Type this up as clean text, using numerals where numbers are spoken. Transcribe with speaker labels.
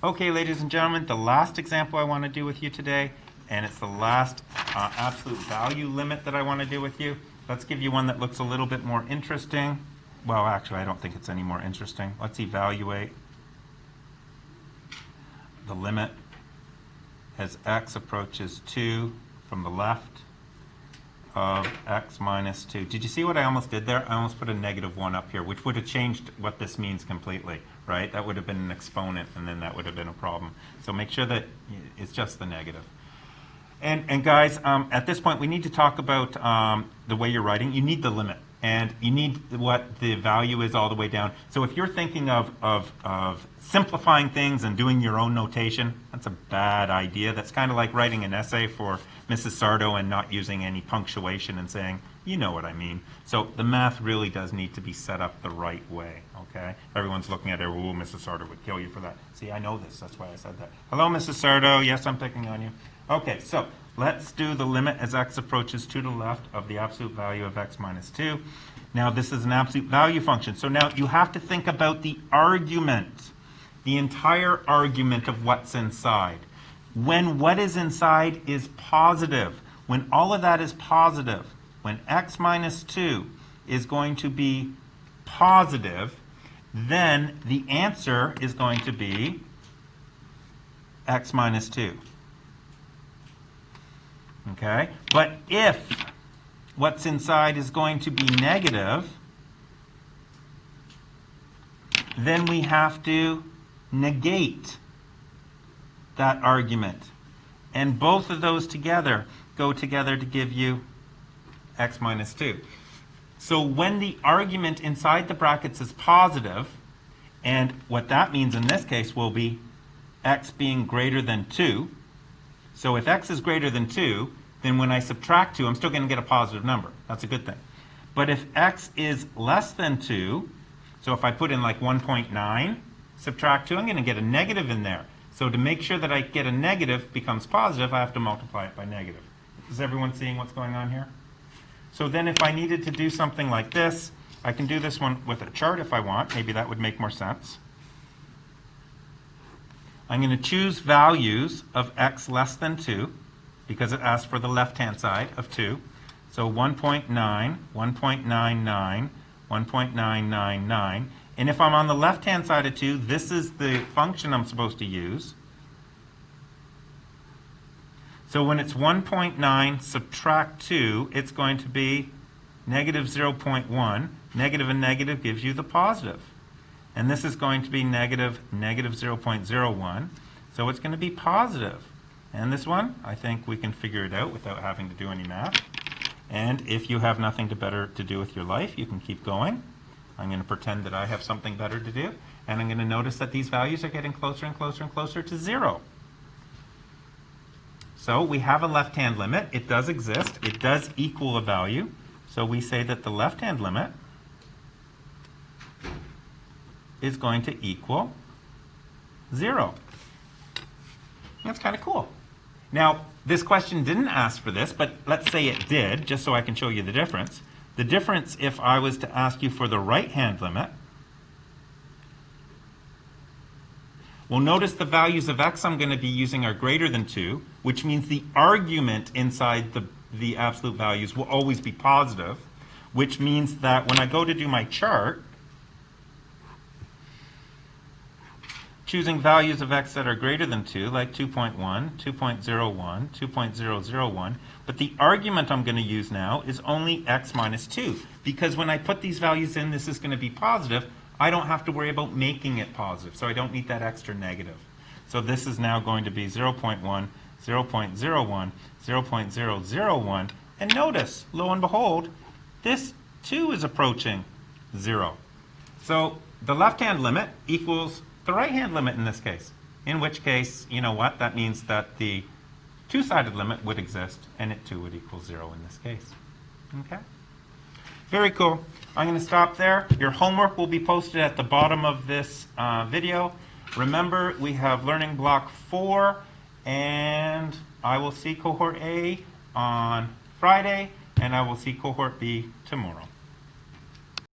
Speaker 1: Okay, ladies and gentlemen, the last example I want to do with you today, and it's the last absolute value limit that I want to do with you. Let's give you one that looks a little bit more interesting. Well, actually, I don't think it's any more interesting. Let's evaluate the limit as x approaches 2 from the left of x minus 2. Did you see what I almost did there? I almost put a -1 up here, which would have changed what this means completely, right? That would have been an exponent, and then that would have been a problem. So make sure that it's just the negative. And guys, at this point, we need to talk about the way you're writing. You need the limit, and you need what the value is all the way down. So if you're thinking of simplifying things and doing your own notation, that's a bad idea. That's kind of like writing an essay for Mrs. Sardo and not using any punctuation and saying, you know what I mean. So the math really does need to be set up the right way, okay? Everyone's looking at it, oh, Mrs. Sardo would kill you for that. See, I know this, that's why I said that. Hello, Mrs. Sardo, yes, I'm picking on you. Okay, so let's do the limit as x approaches 2 to the left of the absolute value of x minus 2. Now, this is an absolute value function. So now you have to think about the argument, the entire argument of what's inside. When what is inside is positive, when all of that is positive, when x minus 2 is going to be positive, then the answer is going to be x minus 2. Okay? But if what's inside is going to be negative, then we have to negate that argument. And both of those together go together to give you x minus 2. So when the argument inside the brackets is positive, and what that means in this case will be x being greater than 2. So if x is greater than 2, then when I subtract 2, I'm still going to get a positive number. That's a good thing. But if x is less than 2, so if I put in like 1.9, subtract 2, I'm going to get a negative in there. So to make sure that I get a negative becomes positive, I have to multiply it by negative. Is everyone seeing what's going on here? So then if I needed to do something like this, I can do this one with a chart if I want. Maybe that would make more sense. I'm going to choose values of x less than 2 because it asks for the left-hand side of 2. So 1.9, 1.99, 1.999. And if I'm on the left-hand side of 2, this is the function I'm supposed to use. So when it's 1.9 subtract 2, it's going to be negative 0.1. Negative and negative gives you the positive. And this is going to be negative 0.01. So it's going to be positive. And this one, I think we can figure it out without having to do any math. And if you have nothing better to do with your life, you can keep going. I'm going to pretend that I have something better to do. And I'm going to notice that these values are getting closer and closer and closer to 0. So we have a left-hand limit. It does exist. It does equal a value. So we say that the left-hand limit is going to equal 0. That's kind of cool. Now, this question didn't ask for this, but let's say it did, just so I can show you the difference. The difference if I was to ask you for the right-hand limit, well, notice the values of x I'm going to be using are greater than 2, which means the argument inside the absolute values will always be positive, which means that when I go to do my chart, choosing values of x that are greater than 2, like 2.1, 2.01, 2.001, but the argument I'm going to use now is only x minus 2, because when I put these values in, this is going to be positive. I don't have to worry about making it positive, so I don't need that extra negative. So this is now going to be 0.1, 0.01, 0.001, and notice, lo and behold, this too is approaching 0. So the left-hand limit equals the right-hand limit in this case, in which case, you know what, that means that the two-sided limit would exist, and it too would equal 0 in this case. Okay? Very cool. I'm going to stop there. Your homework will be posted at the bottom of this video. Remember, we have Learning Block 4, and I will see Cohort A on Friday, and I will see Cohort B tomorrow.